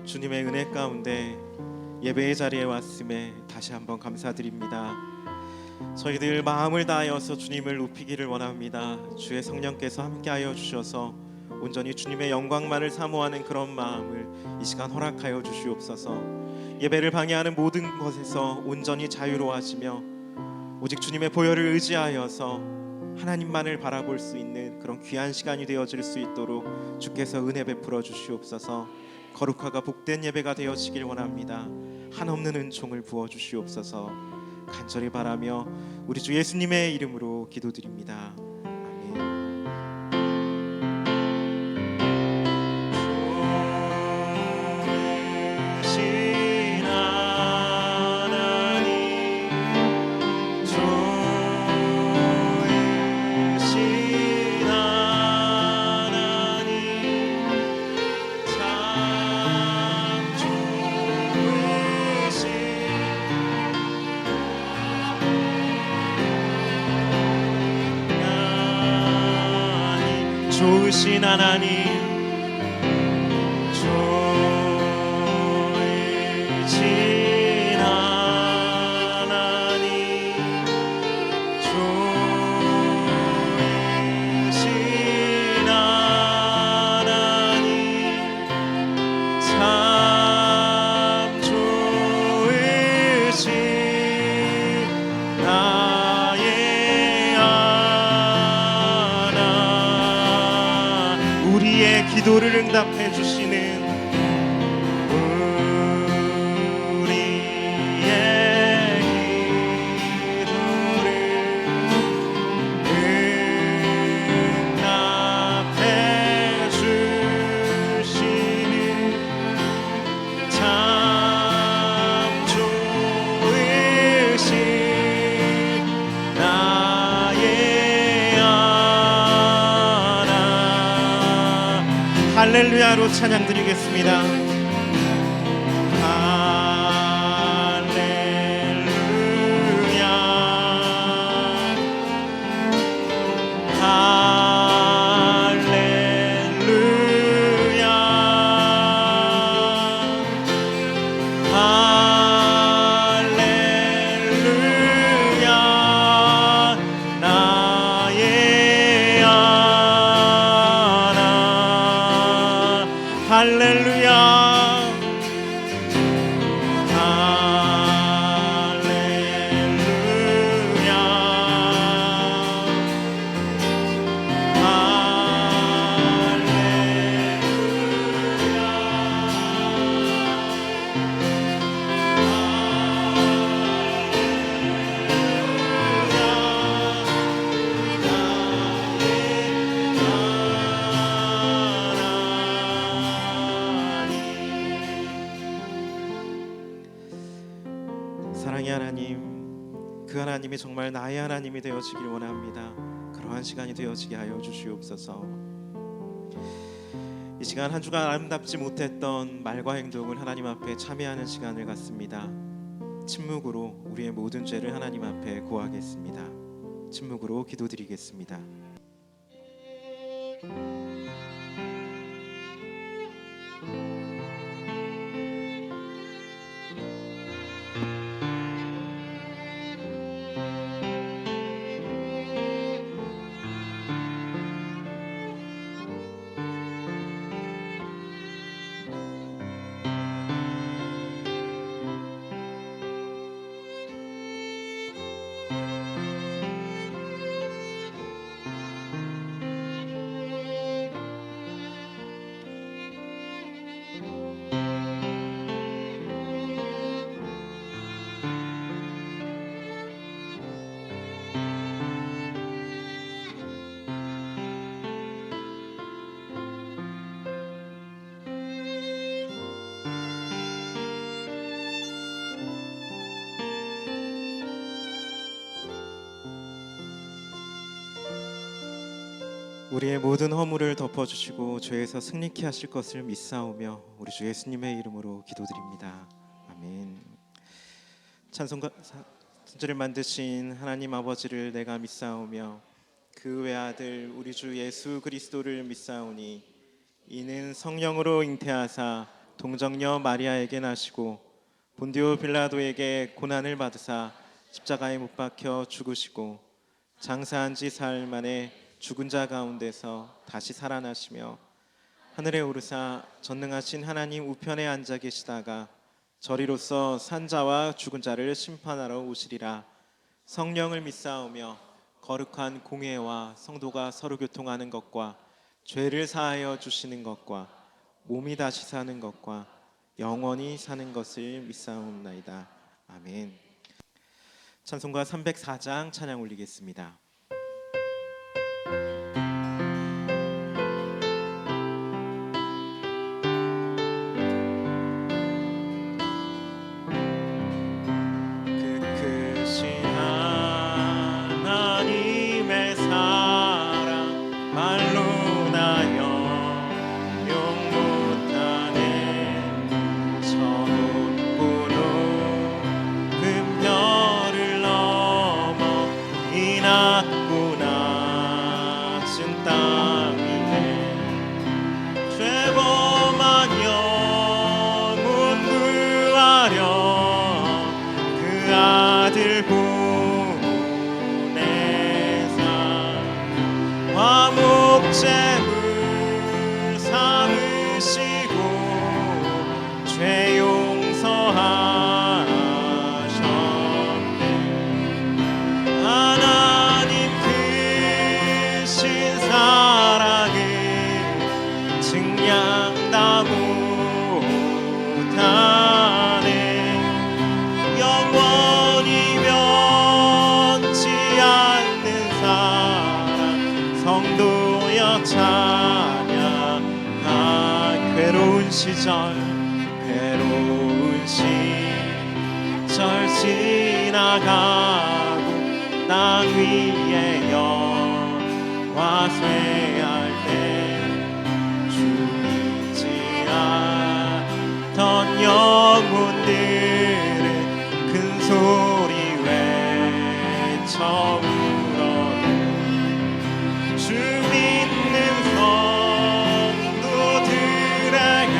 주님의 은혜 가운데 예배의 자리에 왔음에 다시 한번 감사드립니다. 저희들 마음을 다하여서 주님을 높이기를 원합니다. 주의 성령께서 함께하여 주셔서 온전히 주님의 영광만을 사모하는 그런 마음을 이 시간 허락하여 주시옵소서. 예배를 방해하는 모든 것에서 온전히 자유로워하시며 오직 주님의 보혈을 의지하여서 하나님만을 바라볼 수 있는 그런 귀한 시간이 되어질 수 있도록 주께서 은혜 베풀어 주시옵소서. 거룩하고 복된 예배가 되어지길 원합니다. 한없는 은총을 부어 주시옵소서. 간절히 바라며 우리 주 예수님의 이름으로 기도드립니다. 아멘. 좋으신 하나님, 좋으신 하나님, 좋으신 하나님, 참 좋으신 우리의 기도를 응답해 주시는 우리의 기도를 응답해 주시는 참 좋으신 할렐루야로 찬양드리겠습니다. 할렐루야, 할렐루야, 할렐루야, 나의 할렐루야, 할렐루야, 사랑의 하나님, 그 하나님이 정말 나의 하나님이 되어지길 원합니다. 그러한 시간이 되어지게 하여 주시옵소서. 이 시간 한 주간 아름답지 못했던 말과 행동을 하나님 앞에 참회하는 시간을 갖습니다. 침묵으로 우리의 모든 죄를 하나님 앞에 고하겠습니다. 침묵으로 기도드리겠습니다. 우리의 모든 허물을 덮어주시고 죄에서 승리케 하실 것을 믿사오며 우리 주 예수님의 이름으로 기도드립니다. 아멘. 찬송가 전체를 만드신 하나님 아버지를 내가 믿사오며 그 외아들 우리 주 예수 그리스도를 믿사오니 이는 성령으로 잉태하사 동정녀 마리아에게 나시고 본디오 빌라도에게 고난을 받으사 십자가에 못 박혀 죽으시고 장사한 지 사흘 만에 죽은 자 가운데서 다시 살아나시며 하늘에 오르사 전능하신 하나님 우편에 앉아 계시다가 저리로서 산자와 죽은 자를 심판하러 오시리라. 성령을 믿사오며 거룩한 공회와 성도가 서로 교통하는 것과 죄를 사하여 주시는 것과 몸이 다시 사는 것과 영원히 사는 것을 믿사옵나이다. 아멘. 찬송가 304장 찬양 올리겠습니다. 제물 삼으시고 죄 용서하셨네. 하나님 크신 사랑을 증량다 못하네. 영원히 변치 않는 사랑 성도여 찬양하. 괴로운 시절 지나가고 땅 위에 영화 쇠할 때 주 믿지 않던 영혼들은 큰 소리 외쳐 울어요. 주 믿는 성도들에게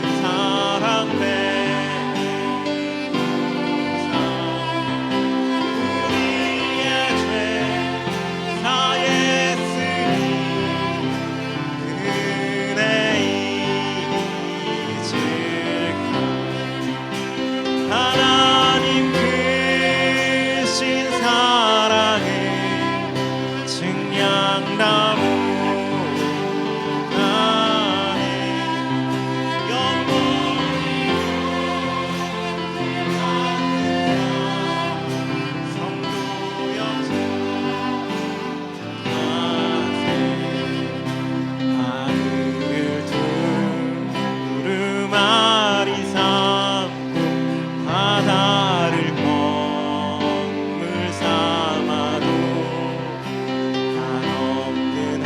그 사랑 베푸사 우리의 죄 사했으니 그네 잊을까. 하나님 크신 사랑을 증량다 못하네. 영원히 성도여 찬양하세. 하늘을 두루마리 삼고 바다를 건물 삼아도 한없는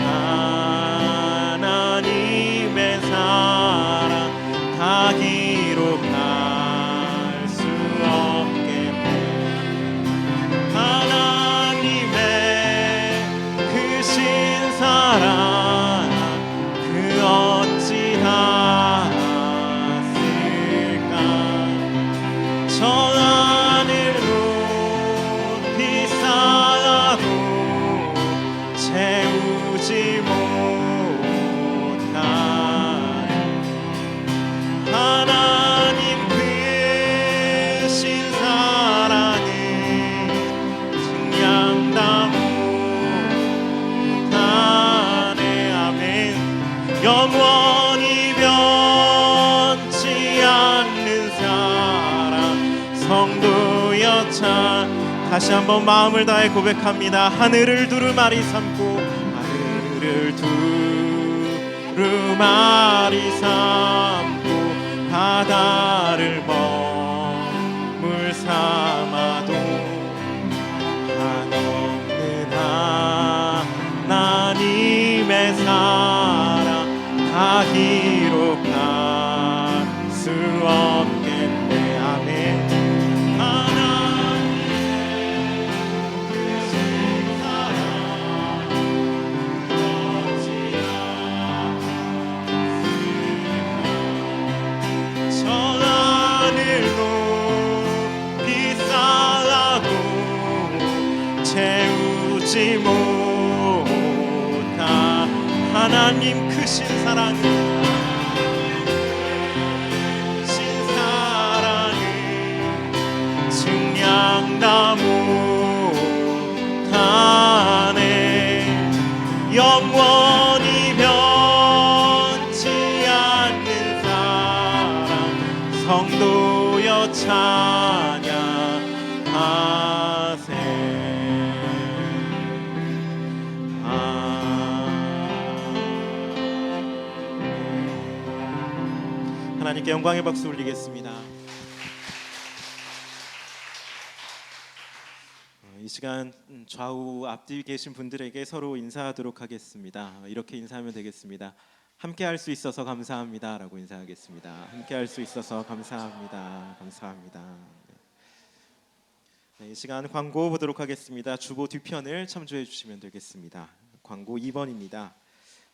하나님의 사랑 다 기록할 수 없겠네. 하나님의 크신 사랑 그 어찌하였을까. 저 하늘 높이 쌓아도 채우지 못하네. 하나님 크신 사랑을 증량다 못하네. 아멘. 영원히 변치 않는 사랑 성도여 찬. 다시 한번 마음을 다해 고백합니다. 하늘을 두루마리 삼고 하늘을 두루마리 삼고 바다를 머물 삼아도 한없는 하나님의 사랑 다 기록할 수 없겠네. 아멘. 하나님의 크신 사랑 못한 하나님 크신 사랑, 크신 사랑을 증량다 못하네. 영원히 변치 않는 사랑 성도여 찬양하세. 하나님께 영광의 박수 올리겠습니다. 이 시간 좌우 앞뒤 계신 분들에게 서로 인사하도록 하겠습니다. 이렇게 인사하면 되겠습니다. 함께 할 수 있어서 감사합니다 라고 인사하겠습니다. 함께 할 수 있어서 감사합니다. 감사합니다. 이 시간 광고 보도록 하겠습니다. 주보 뒤편을 참조해 주시면 되겠습니다. 광고 2번입니다.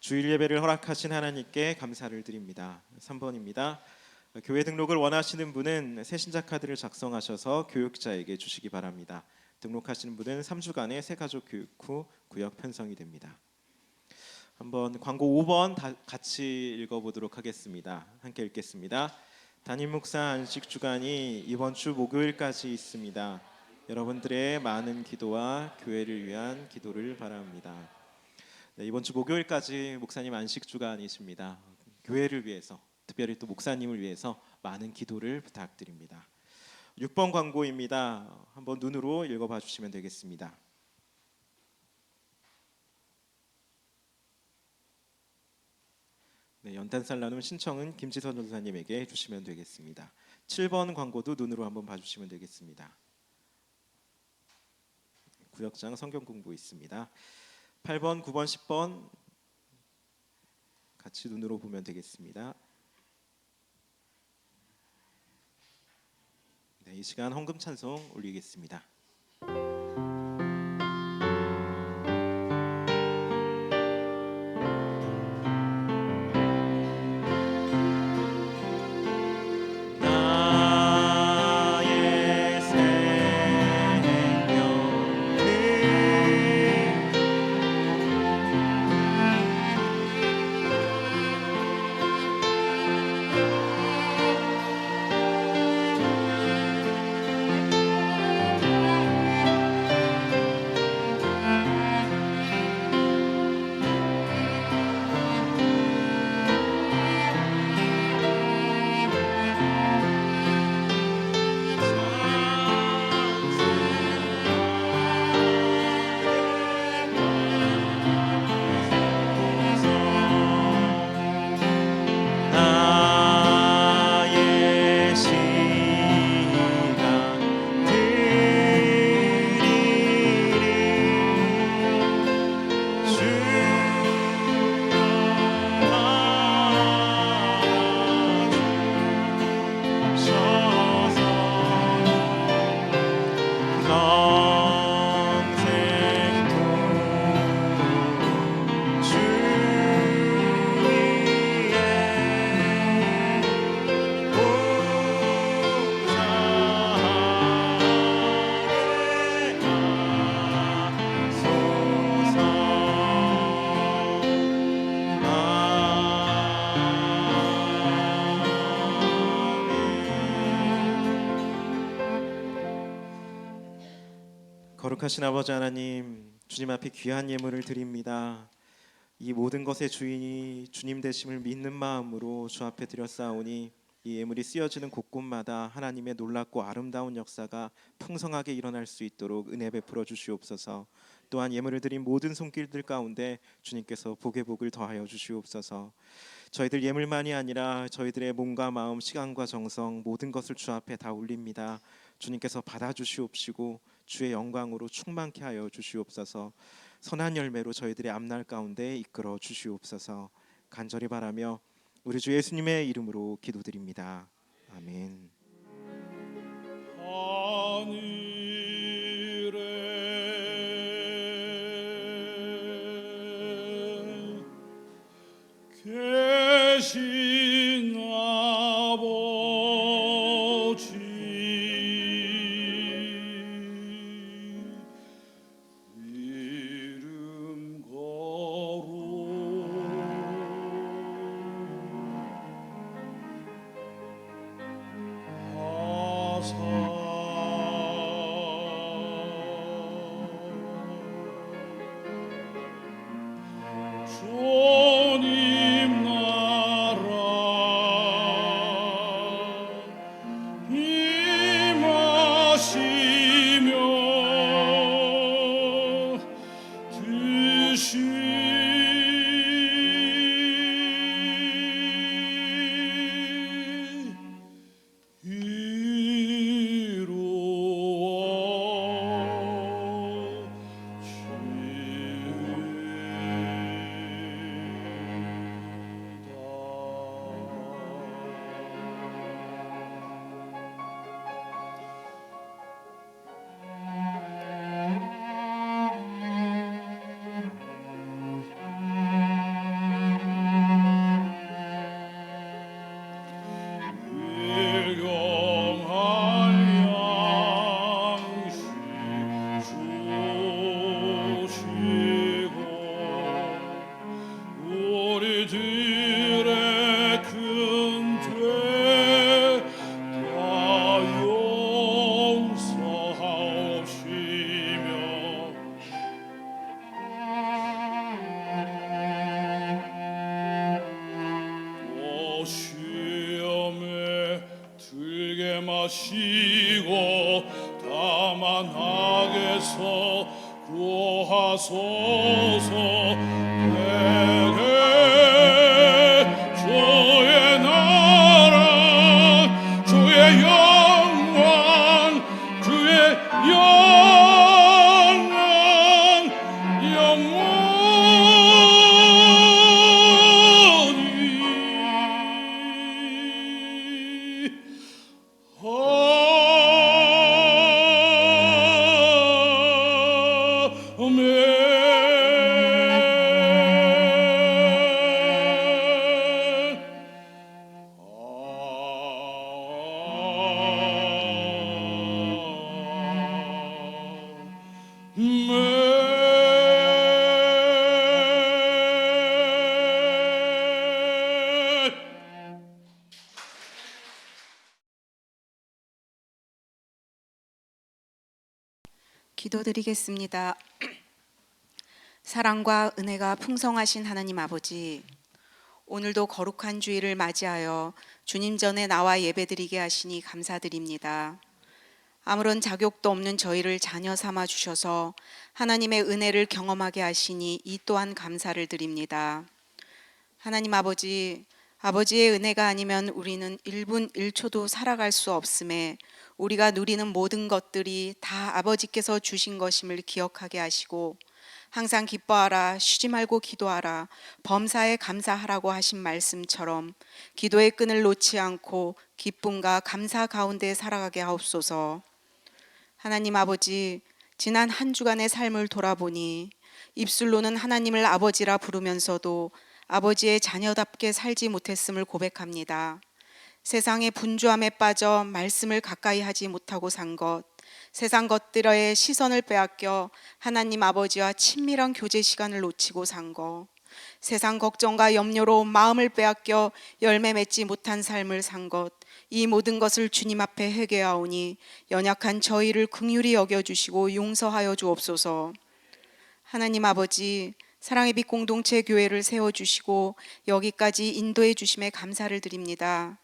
주일 예배를 허락하신 하나님께 감사를 드립니다. 3번입니다. 교회 등록을 원하시는 분은 새신자 카드를 작성하셔서 교육자에게 주시기 바랍니다. 등록하시는 분은 3주간의 새가족 교육 후 구역 편성이 됩니다. 한번 광고 5번 같이 읽어보도록 하겠습니다. 함께 읽겠습니다. 담임 목사 안식 주간이 이번 주 목요일까지 있습니다. 여러분들의 많은 기도와 교회를 위한 기도를 바랍니다. 네, 이번 주 목요일까지 목사님 안식 주간이십니다. 교회를 위해서, 특별히 또 목사님을 위해서 많은 기도를 부탁드립니다. 6번 광고입니다. 한번 눈으로 읽어봐 주시면 되겠습니다. 네, 연탄살 나눔 신청은 김지선 전사님에게 해주시면 되겠습니다. 7번 광고도 눈으로 한번 봐주시면 되겠습니다. 구역장 성경 공부 있습니다. 8번, 9번, 10번 같이 눈으로 보면 되겠습니다. 네, 이 시간 헌금 찬송 올리겠습니다. 나의 생명을 거룩하신 아버지 하나님, 주님 앞에 귀한 예물을 드립니다. 이 모든 것의 주인이 주님 되심을 믿는 마음으로 주 앞에 드렸사오니 이 예물이 쓰여지는 곳곳마다 하나님의 놀랍고 아름다운 역사가 풍성하게 일어날 수 있도록 은혜 베풀어 주시옵소서. 또한 예물을 드린 모든 손길들 가운데 주님께서 복의 복을 더하여 주시옵소서. 저희들 예물만이 아니라 저희들의 몸과 마음, 시간과 정성 모든 것을 주 앞에 다 올립니다. 주님께서 받아주시옵시고 주의 영광으로 충만케 하여 주시옵소서. 선한 열매로 저희들의 앞날 가운데 이끌어 주시옵소서. 간절히 바라며 우리 주 예수님의 이름으로 기도드립니다. 아멘. 하늘에 계신 아버지 우리들의 큰죄 다 용서하옵시며 또 시험에 들게 마시고 다만 악에서 구하소서. 내게 주의 나라 주의 영광 주의 영광 영원히 기도드리겠습니다. 사랑과 은혜가 풍성하신 하나님 아버지, 오늘도 거룩한 주일을 맞이하여 주님 전에 나와 예배드리게 하시니 감사드립니다. 아무런 자격도 없는 저희를 자녀 삼아 주셔서 하나님의 은혜를 경험하게 하시니 이 또한 감사를 드립니다. 하나님 아버지, 아버지의 은혜가 아니면 우리는 1분 1초도 살아갈 수 없음에 우리가 누리는 모든 것들이 다 아버지께서 주신 것임을 기억하게 하시고 항상 기뻐하라, 쉬지 말고 기도하라, 범사에 감사하라고 하신 말씀처럼 기도의 끈을 놓지 않고 기쁨과 감사 가운데 살아가게 하옵소서. 하나님 아버지, 지난 한 주간의 삶을 돌아보니 입술로는 하나님을 아버지라 부르면서도 아버지의 자녀답게 살지 못했음을 고백합니다. 세상의 분주함에 빠져 말씀을 가까이 하지 못하고 산 것, 세상 것들의 시선을 빼앗겨 하나님 아버지와 친밀한 교제 시간을 놓치고 산 것, 세상 걱정과 염려로 마음을 빼앗겨 열매 맺지 못한 삶을 산 것, 이 모든 것을 주님 앞에 회개하오니 연약한 저희를 긍휼히 여겨주시고 용서하여 주옵소서. 하나님 아버지, 사랑의 빛 공동체 교회를 세워주시고 여기까지 인도해 주심에 감사를 드립니다.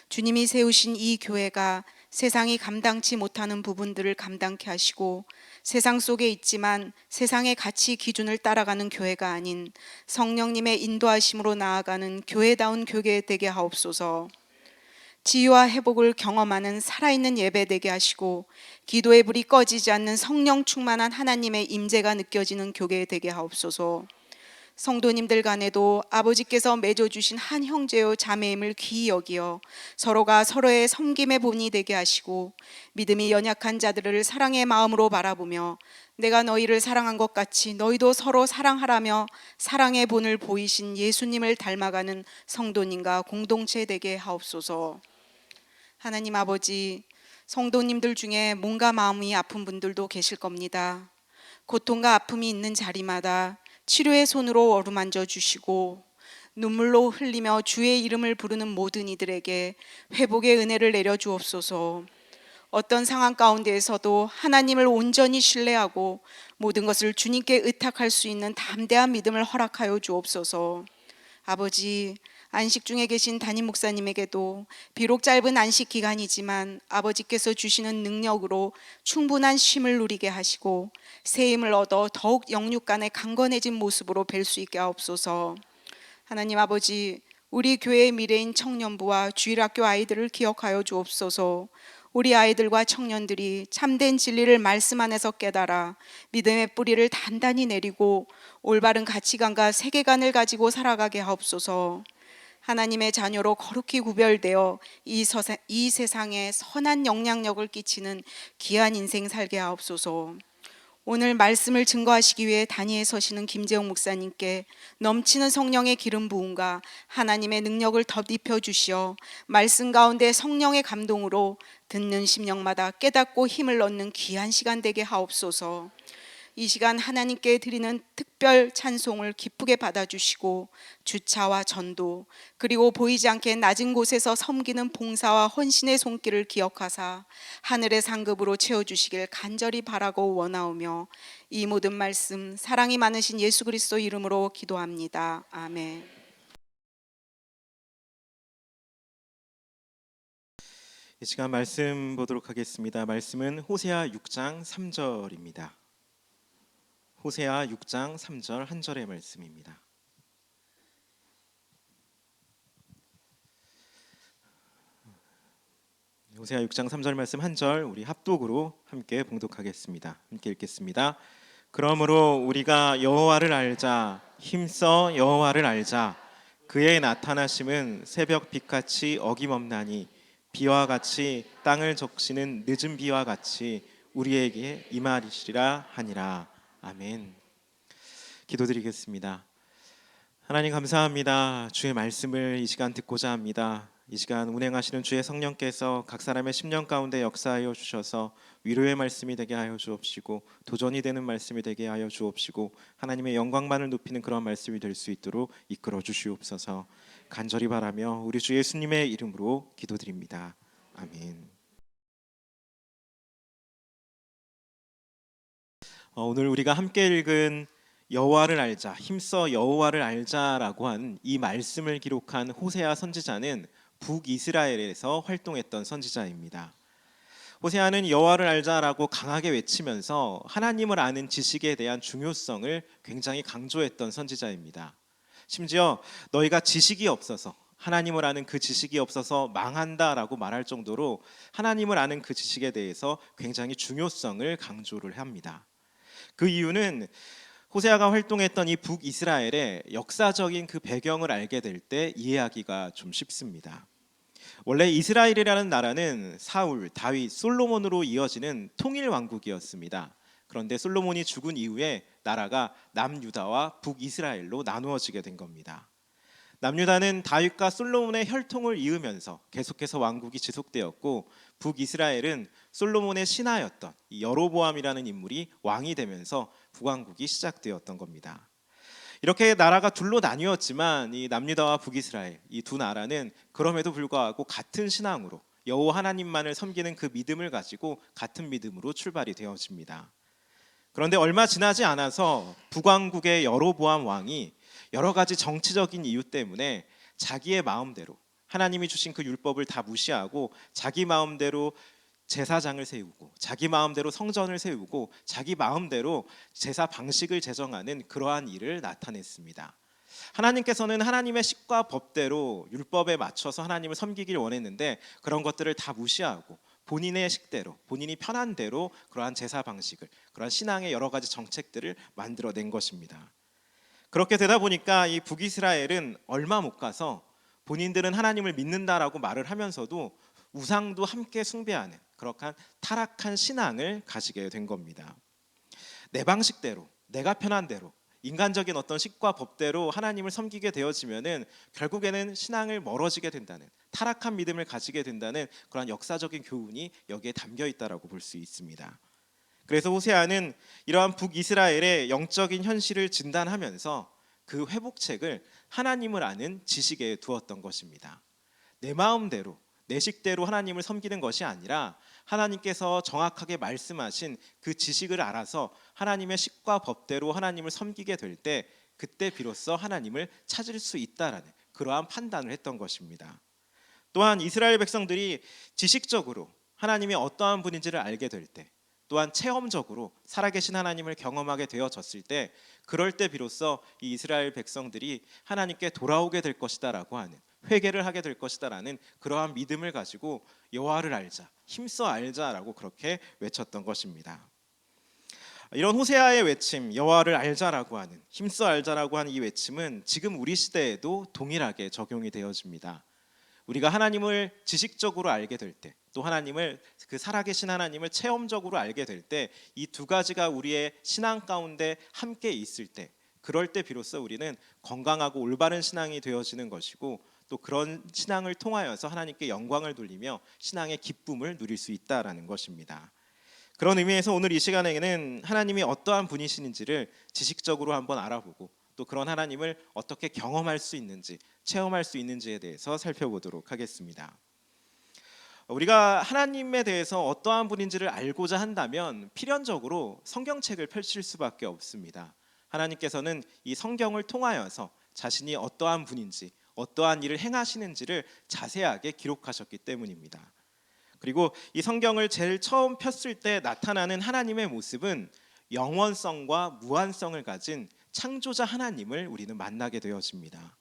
주님이 세우신 이 교회가 세상이 감당치 못하는 부분들을 감당케 하시고 세상 속에 있지만 세상의 가치 기준을 따라가는 교회가 아닌 성령님의 인도하심으로 나아가는 교회다운 교회 되게 하옵소서. 치유와 회복을 경험하는 살아있는 예배 되게 하시고 기도의 불이 꺼지지 않는 성령 충만한 하나님의 임재가 느껴지는 교회 되게 하옵소서. 성도님들 간에도 아버지께서 맺어주신 한 형제요 자매임을 귀히 여기어 서로가 서로의 섬김의 본이 되게 하시고 믿음이 연약한 자들을 사랑의 마음으로 바라보며 내가 너희를 사랑한 것 같이 너희도 서로 사랑하라며 사랑의 본을 보이신 예수님을 닮아가는 성도님과 공동체 되게 하옵소서. 하나님 아버지, 성도님들 중에 몸과 마음이 아픈 분들도 계실 겁니다. 고통과 아픔이 있는 자리마다 치료의 손으로 어루만져 주시고 눈물로 흘리며 주의 이름을 부르는 모든 이들에게 회복의 은혜를 내려 주옵소서. 어떤 상황 가운데에서도 하나님을 온전히 신뢰하고 모든 것을 주님께 의탁할 수 있는 담대한 믿음을 허락하여 주옵소서. 아버지, 안식 중에 계신 담임 목사님에게도 비록 짧은 안식 기간이지만 아버지께서 주시는 능력으로 충분한 쉼을 누리게 하시고 새 힘을 얻어 더욱 영육 간에 강건해진 모습으로 뵐 수 있게 하옵소서. 하나님 아버지, 우리 교회의 미래인 청년부와 주일학교 아이들을 기억하여 주옵소서. 우리 아이들과 청년들이 참된 진리를 말씀 안에서 깨달아 믿음의 뿌리를 단단히 내리고 올바른 가치관과 세계관을 가지고 살아가게 하옵소서. 하나님의 자녀로 거룩히 구별되어 이 세상에 선한 영향력을 끼치는 귀한 인생 살게 하옵소서. 오늘 말씀을 증거하시기 위해 단위에 서시는 김재용 목사님께 넘치는 성령의 기름 부음과 하나님의 능력을 덧입혀 주시어 말씀 가운데 성령의 감동으로 듣는 심령마다 깨닫고 힘을 얻는 귀한 시간 되게 하옵소서. 이 시간 하나님께 드리는 특별 찬송을 기쁘게 받아주시고 주차와 전도 그리고 보이지 않게 낮은 곳에서 섬기는 봉사와 헌신의 손길을 기억하사 하늘의 상급으로 채워주시길 간절히 바라고 원하오며 이 모든 말씀 사랑이 많으신 예수 그리스도 이름으로 기도합니다. 아멘. 이 시간 말씀 보도록 하겠습니다. 말씀은 호세아 6장 3절입니다. 호세아 6장 3절 한 절의 말씀입니다. 호세아 6장 3절 말씀 한 절 우리 합독으로 함께 봉독하겠습니다. 함께 읽겠습니다. 그러므로 우리가 여호와를 알자, 힘써 여호와를 알자. 그의 나타나심은 새벽 빛같이 어김없나니 비와 같이 땅을 적시는 늦은 비와 같이 우리에게 임하리시리라 하니라. 아멘. 기도드리겠습니다. 하나님 감사합니다. 주의 말씀을 이 시간 듣고자 합니다. 이 시간 운행하시는 주의 성령께서 각 사람의 심령 가운데 역사하여 주셔서 위로의 말씀이 되게 하여 주옵시고 도전이 되는 말씀이 되게 하여 주옵시고 하나님의 영광만을 높이는 그런 말씀이 될 수 있도록 이끌어 주시옵소서. 간절히 바라며 우리 주 예수님의 이름으로 기도드립니다. 아멘. 오늘 우리가 함께 읽은 여호와를 알자, 힘써 여호와를 알자라고 한 이 말씀을 기록한 호세아 선지자는 북이스라엘에서 활동했던 선지자입니다. 호세아는 여호와를 알자라고 강하게 외치면서 하나님을 아는 지식에 대한 중요성을 굉장히 강조했던 선지자입니다. 심지어 너희가 지식이 없어서 하나님을 아는 그 지식이 없어서 망한다라고 말할 정도로 하나님을 아는 그 지식에 대해서 굉장히 중요성을 강조를 합니다. 그 이유는 호세아가 활동했던 이 북이스라엘의 역사적인 그 배경을 알게 될 때 이해하기가 좀 쉽습니다. 원래 이스라엘이라는 나라는 사울, 다윗, 솔로몬으로 이어지는 통일 왕국이었습니다. 그런데 솔로몬이 죽은 이후에 나라가 남유다와 북이스라엘로 나누어지게 된 겁니다. 남유다는 다윗과 솔로몬의 혈통을 이으면서 계속해서 왕국이 지속되었고 북이스라엘은 솔로몬의 신하였던 여로보암이라는 인물이 왕이 되면서 북왕국이 시작되었던 겁니다. 이렇게 나라가 둘로 나뉘었지만 이 남유다와 북이스라엘 이 두 나라는 그럼에도 불구하고 같은 신앙으로 여호와 하나님만을 섬기는 그 믿음을 가지고 같은 믿음으로 출발이 되어집니다. 그런데 얼마 지나지 않아서 북왕국의 여로보암 왕이 여러 가지 정치적인 이유 때문에 자기의 마음대로 하나님이 주신 그 율법을 다 무시하고 자기 마음대로 제사장을 세우고 자기 마음대로 성전을 세우고 자기 마음대로 제사 방식을 제정하는 그러한 일을 나타냈습니다. 하나님께서는 하나님의 식과 법대로 율법에 맞춰서 하나님을 섬기길 원했는데 그런 것들을 다 무시하고 본인의 식대로 본인이 편한 대로 그러한 제사 방식을 그러한 신앙의 여러 가지 정책들을 만들어낸 것입니다. 그렇게 되다 보니까 이 북이스라엘은 얼마 못 가서 본인들은 하나님을 믿는다라고 말을 하면서도 우상도 함께 숭배하는 그렇게 타락한 신앙을 가지게 된 겁니다. 내 방식대로 내가 편한 대로 인간적인 어떤 식과 법대로 하나님을 섬기게 되어지면은 결국에는 신앙을 멀어지게 된다는 타락한 믿음을 가지게 된다는 그런 역사적인 교훈이 여기에 담겨 있다라고 볼 수 있습니다. 그래서 호세아는 이러한 북이스라엘의 영적인 현실을 진단하면서 그 회복책을 하나님을 아는 지식에 두었던 것입니다. 내 마음대로 내 식대로 하나님을 섬기는 것이 아니라 하나님께서 정확하게 말씀하신 그 지식을 알아서 하나님의 식과 법대로 하나님을 섬기게 될 때 그때 비로소 하나님을 찾을 수 있다라는 그러한 판단을 했던 것입니다. 또한 이스라엘 백성들이 지식적으로 하나님이 어떠한 분인지를 알게 될 때, 또한 체험적으로 살아계신 하나님을 경험하게 되어졌을 때, 그럴 때 비로소 이 이스라엘 백성들이 하나님께 돌아오게 될 것이다라고 하는, 회개를 하게 될 것이다라는 그러한 믿음을 가지고 여호와를 알자, 힘써 알자라고 그렇게 외쳤던 것입니다. 이런 호세아의 외침, 여호와를 알자라고 하는, 힘써 알자라고 하는 이 외침은 지금 우리 시대에도 동일하게 적용이 되어집니다. 우리가 하나님을 지식적으로 알게 될 때, 또 하나님을, 그 살아계신 하나님을 체험적으로 알게 될 때, 이 두 가지가 우리의 신앙 가운데 함께 있을 때, 그럴 때 비로소 우리는 건강하고 올바른 신앙이 되어지는 것이고, 또 그런 신앙을 통하여서 하나님께 영광을 돌리며 신앙의 기쁨을 누릴 수 있다라는 것입니다. 그런 의미에서 오늘 이 시간에는 하나님이 어떠한 분이신지를 지식적으로 한번 알아보고, 또 그런 하나님을 어떻게 경험할 수 있는지, 체험할 수 있는지에 대해서 살펴보도록 하겠습니다. 우리가 하나님에 대해서 어떠한 분인지를 알고자 한다면 필연적으로 성경책을 펼칠 수밖에 없습니다. 하나님께서는 이 성경을 통하여서 자신이 어떠한 분인지, 어떠한 일을 행하시는지를 자세하게 기록하셨기 때문입니다. 그리고 이 성경을 제일 처음 폈을 때 나타나는 하나님의 모습은 영원성과 무한성을 가진 창조자 하나님을 우리는 만나게 되어집니다.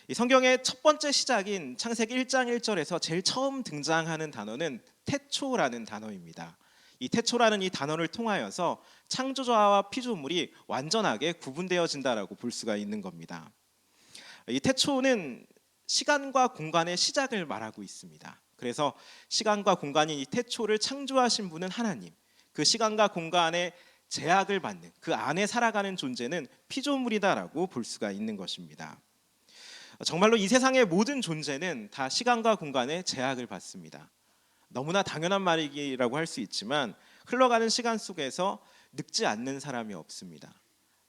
이 성경의 첫 번째 시작인 창세기 1장 1절에서 제일 처음 등장하는 단어는 태초라는 단어입니다. 이 태초라는 이 단어를 통하여서 창조자와 피조물이 완전하게 구분되어진다라고 볼 수가 있는 겁니다. 이 태초는 시간과 공간의 시작을 말하고 있습니다. 그래서 시간과 공간인 이 태초를 창조하신 분은 하나님, 그 시간과 공간의 제약을 받는, 그 안에 살아가는 존재는 피조물이다라고 볼 수가 있는 것입니다. 정말로 이 세상의 모든 존재는 다 시간과 공간의 제약을 받습니다. 너무나 당연한 말이라고 할 수 있지만 흘러가는 시간 속에서 늙지 않는 사람이 없습니다.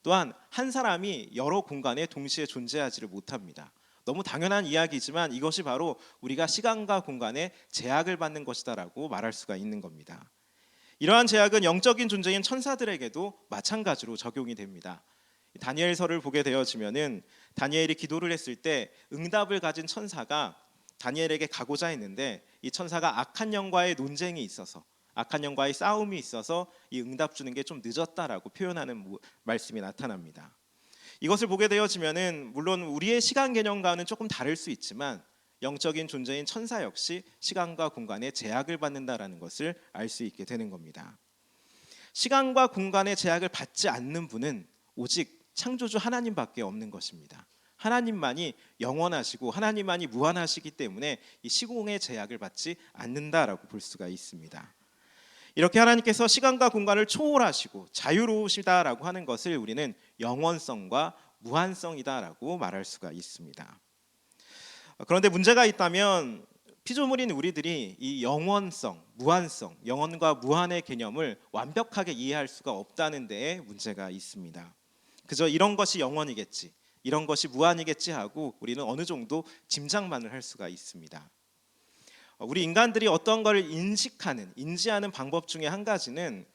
또한 한 사람이 여러 공간에 동시에 존재하지를 못합니다. 너무 당연한 이야기지만 이것이 바로 우리가 시간과 공간에 제약을 받는 것이다라고 말할 수가 있는 겁니다. 이러한 제약은 영적인 존재인 천사들에게도 마찬가지로 적용이 됩니다. 다니엘서를 보게 되어지면은 다니엘이 기도를 했을 때 응답을 가진 천사가 다니엘에게 가고자 했는데, 이 천사가 악한 영과의 논쟁이 있어서, 악한 영과의 싸움이 있어서 이 응답 주는 게 좀 늦었다라고 표현하는 말씀이 나타납니다. 이것을 보게 되어지면은 물론 우리의 시간 개념과는 조금 다를 수 있지만 영적인 존재인 천사 역시 시간과 공간의 제약을 받는다라는 것을 알 수 있게 되는 겁니다. 시간과 공간의 제약을 받지 않는 분은 오직 창조주 하나님밖에 없는 것입니다. 하나님만이 영원하시고 하나님만이 무한하시기 때문에 이 시공의 제약을 받지 않는다라고 볼 수가 있습니다. 이렇게 하나님께서 시간과 공간을 초월하시고 자유로우시다라고 하는 것을 우리는 영원성과 무한성이다라고 말할 수가 있습니다. 그런데 문제가 있다면 피조물인 우리들이 이 영원성, 무한성, 영원과 무한의 개념을 완벽하게 이해할 수가 없다는 데에 문제가 있습니다. 그저 이런 것이 영원이겠지, 이런 것이 무한이겠지 하고 우리는 어느 정도 짐작만을 할 수가 있습니다. 우리 인간들이 어떤 것을 인지하는 방법 중에 한 가지는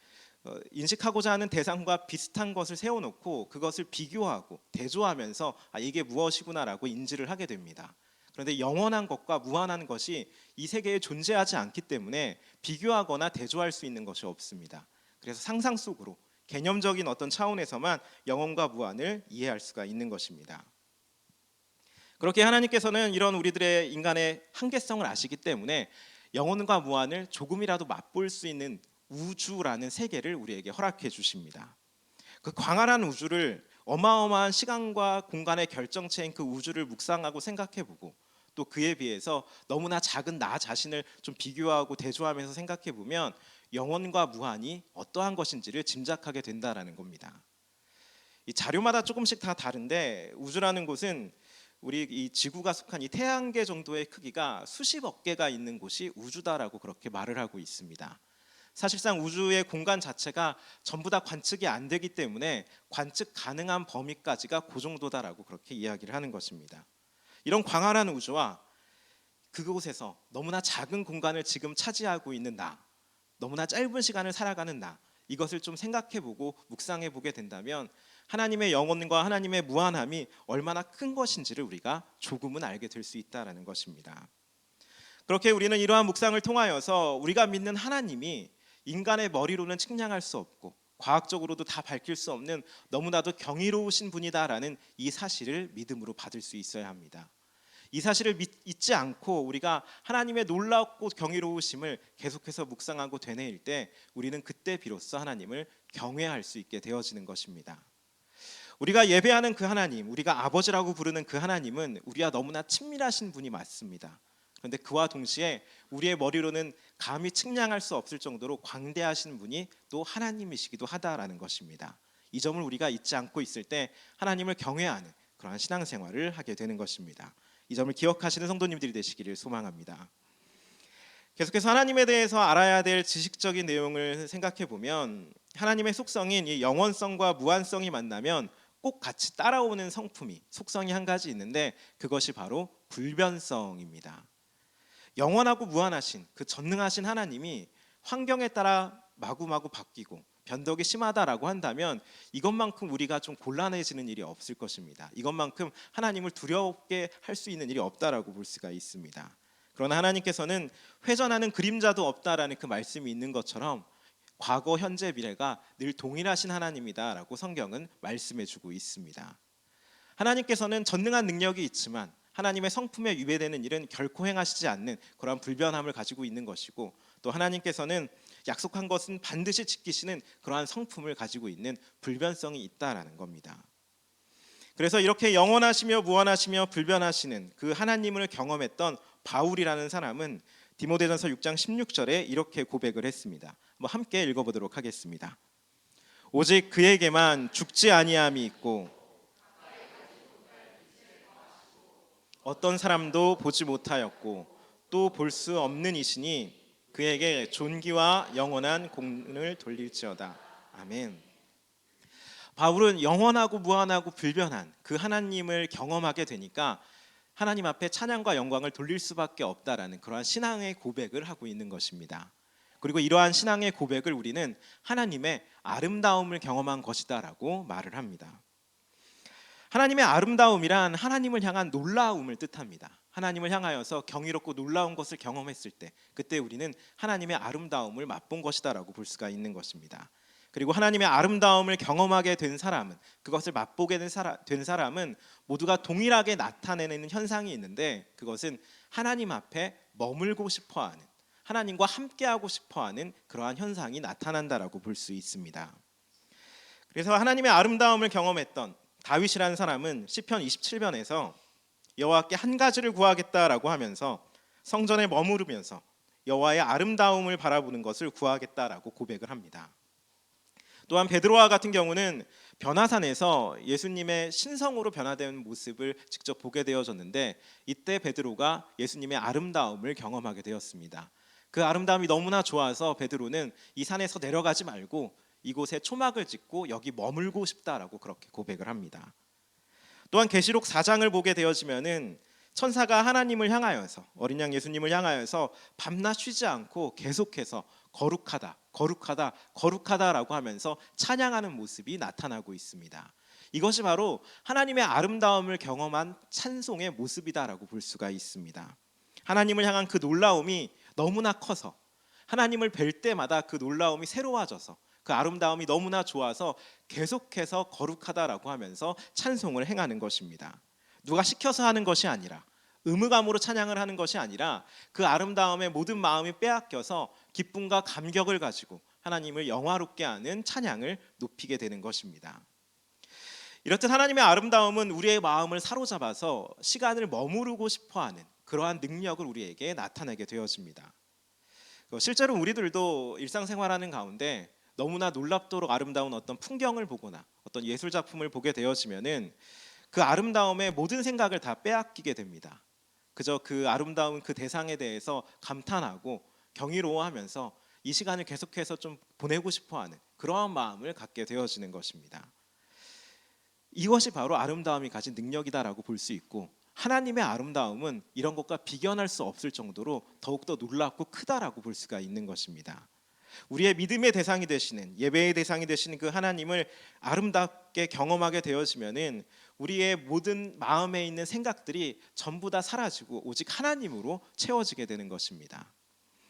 인식하고자 하는 대상과 비슷한 것을 세워놓고 그것을 비교하고 대조하면서 이게 무엇이구나라고 인지를 하게 됩니다. 그런데 영원한 것과 무한한 것이 이 세계에 존재하지 않기 때문에 비교하거나 대조할 수 있는 것이 없습니다. 그래서 상상 속으로 개념적인 어떤 차원에서만 영원과 무한을 이해할 수가 있는 것입니다. 그렇게 하나님께서는 이런 우리들의 인간의 한계성을 아시기 때문에 영원과 무한을 조금이라도 맛볼 수 있는 우주라는 세계를 우리에게 허락해 주십니다. 그 광활한 우주를, 어마어마한 시간과 공간의 결정체인 그 우주를 묵상하고 생각해보고, 또 그에 비해서 너무나 작은 나 자신을 좀 비교하고 대조하면서 생각해보면 영원과 무한이 어떠한 것인지를 짐작하게 된다라는 겁니다. 이 자료마다 조금씩 다 다른데 우주라는 곳은 우리 이 지구가 속한 이 태양계 정도의 크기가 수십억 개가 있는 곳이 우주다라고 그렇게 말을 하고 있습니다. 사실상 우주의 공간 자체가 전부 다 관측이 안 되기 때문에 관측 가능한 범위까지가 그 정도다라고 그렇게 이야기를 하는 것입니다. 이런 광활한 우주와 그곳에서 너무나 작은 공간을 지금 차지하고 있는 나, 너무나 짧은 시간을 살아가는 나, 이것을 좀 생각해보고 묵상해보게 된다면 하나님의 영원과 하나님의 무한함이 얼마나 큰 것인지를 우리가 조금은 알게 될 수 있다라는 것입니다. 그렇게 우리는 이러한 묵상을 통하여서 우리가 믿는 하나님이 인간의 머리로는 측량할 수 없고 과학적으로도 다 밝힐 수 없는 너무나도 경이로우신 분이다라는 이 사실을 믿음으로 받을 수 있어야 합니다. 이 사실을 잊지 않고 우리가 하나님의 놀랍고 경이로우심을 계속해서 묵상하고 되뇌일 때 우리는 그때 비로소 하나님을 경외할 수 있게 되어지는 것입니다. 우리가 예배하는 그 하나님, 우리가 아버지라고 부르는 그 하나님은 우리와 너무나 친밀하신 분이 맞습니다. 그런데 그와 동시에 우리의 머리로는 감히 측량할 수 없을 정도로 광대하신 분이 또 하나님이시기도 하다라는 것입니다. 이 점을 우리가 잊지 않고 있을 때 하나님을 경외하는 그러한 신앙생활을 하게 되는 것입니다. 이 점을 기억하시는 성도님들이 되시기를 소망합니다. 계속해서 하나님에 대해서 알아야 될 지식적인 내용을 생각해 보면 하나님의 속성인 이 영원성과 무한성이 만나면 꼭 같이 따라오는 성품이 속성이 한 가지 있는데 그것이 바로 불변성입니다. 영원하고 무한하신 그 전능하신 하나님이 환경에 따라 마구마구 바뀌고 변덕이 심하다라고 한다면 이것만큼 우리가 좀 곤란해지는 일이 없을 것입니다. 이것만큼 하나님을 두렵게 할 수 있는 일이 없다라고 볼 수가 있습니다. 그러나 하나님께서는 회전하는 그림자도 없다라는 그 말씀이 있는 것처럼 과거, 현재, 미래가 늘 동일하신 하나님이다라고 성경은 말씀해주고 있습니다. 하나님께서는 전능한 능력이 있지만 하나님의 성품에 위배되는 일은 결코 행하시지 않는 그러한 불변함을 가지고 있는 것이고 또 하나님께서는 약속한 것은 반드시 지키시는 그러한 성품을 가지고 있는 불변성이 있다라는 겁니다. 그래서 이렇게 영원하시며 무한하시며 불변하시는 그 하나님을 경험했던 바울이라는 사람은 디모데전서 6장 16절에 이렇게 고백을 했습니다. 한번 함께 읽어보도록 하겠습니다. 오직 그에게만 죽지 아니함이 있고 어떤 사람도 보지 못하였고 또 볼 수 없는 이시니 그에게 존귀와 영원한 공을 돌릴지어다. 아멘. 바울은 영원하고 무한하고 불변한 그 하나님을 경험하게 되니까 하나님 앞에 찬양과 영광을 돌릴 수밖에 없다라는 그러한 신앙의 고백을 하고 있는 것입니다. 그리고 이러한 신앙의 고백을 우리는 하나님의 아름다움을 경험한 것이다라고 말을 합니다. 하나님의 아름다움이란 하나님을 향한 놀라움을 뜻합니다. 하나님을 향하여서 경이롭고 놀라운 것을 경험했을 때 그때 우리는 하나님의 아름다움을 맛본 것이다라고 볼 수가 있는 것입니다. 그리고 하나님의 아름다움을 경험하게 된 사람은 그것을 맛보게 된 사람은 모두가 동일하게 나타내는 현상이 있는데 그것은 하나님 앞에 머물고 싶어하는 하나님과 함께하고 싶어하는 그러한 현상이 나타난다라고 볼 수 있습니다. 그래서 하나님의 아름다움을 경험했던 다윗이라는 사람은 시편 27편에서 여호와께 한 가지를 구하겠다라고 하면서 성전에 머무르면서 여호와의 아름다움을 바라보는 것을 구하겠다라고 고백을 합니다. 또한 베드로와 같은 경우는 변화산에서 예수님의 신성으로 변화된 모습을 직접 보게 되어졌는데 이때 베드로가 예수님의 아름다움을 경험하게 되었습니다. 그 아름다움이 너무나 좋아서 베드로는 이 산에서 내려가지 말고 이곳에 초막을 짓고 여기 머물고 싶다라고 그렇게 고백을 합니다. 또한 계시록 4장을 보게 되어지면은 천사가 하나님을 향하여서 어린 양 예수님을 향하여서 밤낮 쉬지 않고 계속해서 거룩하다, 거룩하다, 거룩하다라고 하면서 찬양하는 모습이 나타나고 있습니다. 이것이 바로 하나님의 아름다움을 경험한 찬송의 모습이다라고 볼 수가 있습니다. 하나님을 향한 그 놀라움이 너무나 커서 하나님을 뵐 때마다 그 놀라움이 새로워져서 그 아름다움이 너무나 좋아서 계속해서 거룩하다라고 하면서 찬송을 행하는 것입니다. 누가 시켜서 하는 것이 아니라 의무감으로 찬양을 하는 것이 아니라 그 아름다움에 모든 마음이 빼앗겨서 기쁨과 감격을 가지고 하나님을 영화롭게 하는 찬양을 높이게 되는 것입니다. 이렇듯 하나님의 아름다움은 우리의 마음을 사로잡아서 시간을 머무르고 싶어하는 그러한 능력을 우리에게 나타내게 되어집니다. 실제로 우리들도 일상생활하는 가운데 너무나 놀랍도록 아름다운 어떤 풍경을 보거나 어떤 예술 작품을 보게 되어지면은 그 아름다움에 모든 생각을 다 빼앗기게 됩니다. 그저 그 아름다운 그 대상에 대해서 감탄하고 경이로워하면서 이 시간을 계속해서 좀 보내고 싶어하는 그러한 마음을 갖게 되어지는 것입니다. 이것이 바로 아름다움이 가진 능력이다라고 볼 수 있고 하나님의 아름다움은 이런 것과 비견할 수 없을 정도로 더욱더 놀랍고 크다라고 볼 수가 있는 것입니다. 우리의 믿음의 대상이 되시는, 예배의 대상이 되시는 그 하나님을 아름답게 경험하게 되어지면은 우리의 모든 마음에 있는 생각들이 전부 다 사라지고 오직 하나님으로 채워지게 되는 것입니다.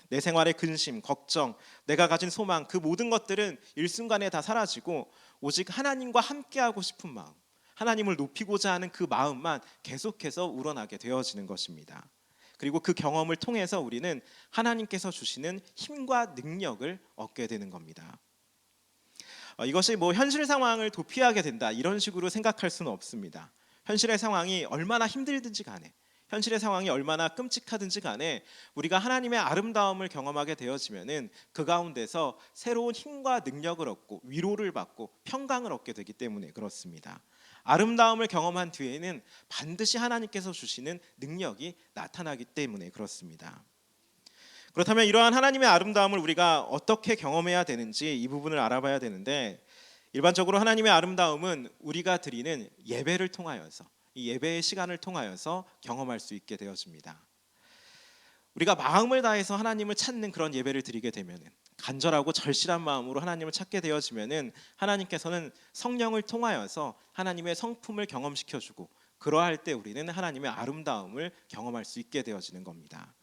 내 생활의 근심, 걱정, 내가 가진 소망, 그 모든 것들은 일순간에 다 사라지고 오직 하나님과 함께하고 싶은 마음, 하나님을 높이고자 하는 그 마음만 계속해서 우러나게 되어지는 것입니다. 그리고 그 경험을 통해서 우리는 하나님께서 주시는 힘과 능력을 얻게 되는 겁니다. 이것이 현실 상황을 도피하게 된다 이런 식으로 생각할 수는 없습니다. 현실의 상황이 얼마나 힘들든지 간에, 현실의 상황이 얼마나 끔찍하든지 간에 우리가 하나님의 아름다움을 경험하게 되어지면은 그 가운데서 새로운 힘과 능력을 얻고 위로를 받고 평강을 얻게 되기 때문에 그렇습니다. 아름다움을 경험한 뒤에는 반드시 하나님께서 주시는 능력이 나타나기 때문에 그렇습니다. 그렇다면 이러한 하나님의 아름다움을 우리가 어떻게 경험해야 되는지 이 부분을 알아봐야 되는데, 일반적으로 하나님의 아름다움은 우리가 드리는 예배를 통하여서, 이 예배의 시간을 통하여서 경험할 수 있게 되어집니다. 우리가 마음을 다해서 하나님을 찾는 그런 예배를 드리게 되면은, 간절하고 절실한 마음으로 하나님을 찾게 되어지면은 하나님께서는 성령을 통하여서 하나님의 성품을 경험시켜주고, 그러할 때 우리는 하나님의 아름다움을 경험할 수 있게 되어지는 겁니다.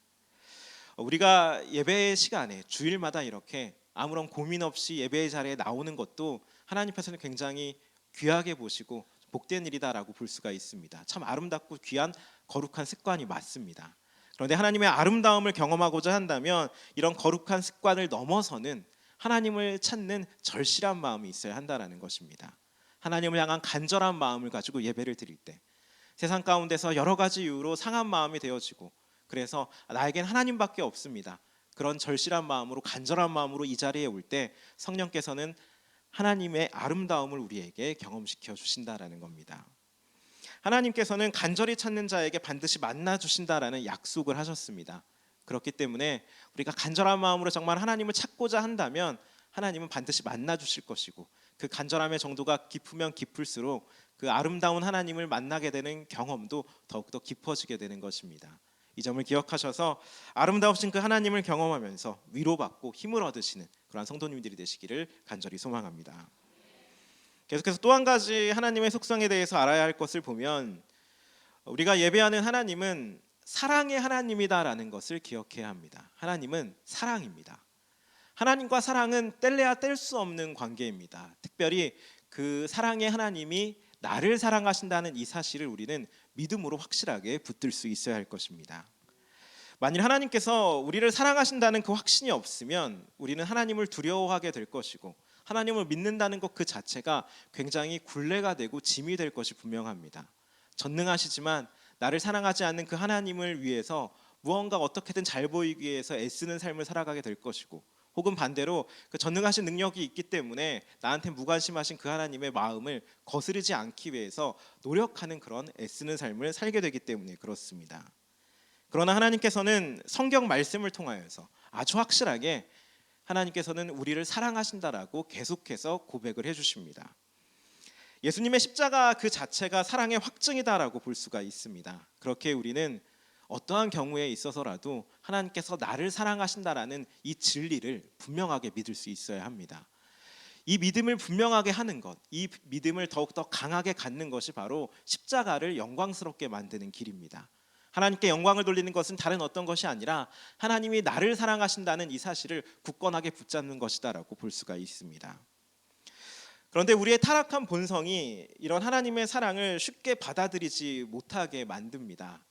우리가 예배의 시간에 주일마다 이렇게 아무런 고민 없이 예배의 자리에 나오는 것도 하나님께서는 굉장히 귀하게 보시고 복된 일이다라고 볼 수가 있습니다. 참 아름답고 귀한 거룩한 습관이 맞습니다. 그런데 하나님의 아름다움을 경험하고자 한다면 이런 거룩한 습관을 넘어서는 하나님을 찾는 절실한 마음이 있어야 한다는 것입니다. 하나님을 향한 간절한 마음을 가지고 예배를 드릴 때 세상 가운데서 여러 가지 이유로 상한 마음이 되어지고, 그래서 나에겐 하나님밖에 없습니다, 그런 절실한 마음으로, 간절한 마음으로 이 자리에 올 때 성령께서는 하나님의 아름다움을 우리에게 경험시켜 주신다라는 겁니다. 하나님께서는 간절히 찾는 자에게 반드시 만나 주신다라는 약속을 하셨습니다. 그렇기 때문에 우리가 간절한 마음으로 정말 하나님을 찾고자 한다면 하나님은 반드시 만나 주실 것이고, 그 간절함의 정도가 깊으면 깊을수록 그 아름다운 하나님을 만나게 되는 경험도 더욱더 깊어지게 되는 것입니다. 이 점을 기억하셔서 아름다우신 그 하나님을 경험하면서 위로받고 힘을 얻으시는 그러한 성도님들이 되시기를 간절히 소망합니다. 계속해서 또 한 가지 하나님의 속성에 대해서 알아야 할 것을 보면, 우리가 예배하는 하나님은 사랑의 하나님이다라는 것을 기억해야 합니다. 하나님은 사랑입니다. 하나님과 사랑은 뗄래야 뗄 수 없는 관계입니다. 특별히 그 사랑의 하나님이 나를 사랑하신다는 이 사실을 우리는 믿음으로 확실하게 붙들 수 있어야 할 것입니다. 만일 하나님께서 우리를 사랑하신다는 그 확신이 없으면 우리는 하나님을 두려워하게 될 것이고, 하나님을 믿는다는 것 그 자체가 굉장히 굴레가 되고 짐이 될 것이 분명합니다. 전능하시지만 나를 사랑하지 않는 그 하나님을 위해서 무언가 어떻게든 잘 보이기 위해서 애쓰는 삶을 살아가게 될 것이고, 혹은 반대로 그 전능하신 능력이 있기 때문에 나한테 무관심하신 그 하나님의 마음을 거스르지 않기 위해서 노력하는 그런 애쓰는 삶을 살게 되기 때문에 그렇습니다. 그러나 하나님께서는 성경 말씀을 통하여서 아주 확실하게 하나님께서는 우리를 사랑하신다라고 계속해서 고백을 해주십니다. 예수님의 십자가 그 자체가 사랑의 확증이다라고 볼 수가 있습니다. 그렇게 우리는 어떠한 경우에 있어서라도 하나님께서 나를 사랑하신다라는 이 진리를 분명하게 믿을 수 있어야 합니다. 이 믿음을 분명하게 하는 것, 이 믿음을 더욱더 강하게 갖는 것이 바로 십자가를 영광스럽게 만드는 길입니다. 하나님께 영광을 돌리는 것은 다른 어떤 것이 아니라 하나님이 나를 사랑하신다는 이 사실을 굳건하게 붙잡는 것이다라고 볼 수가 있습니다. 그런데 우리의 타락한 본성이 이런 하나님의 사랑을 쉽게 받아들이지 못하게 만듭니다.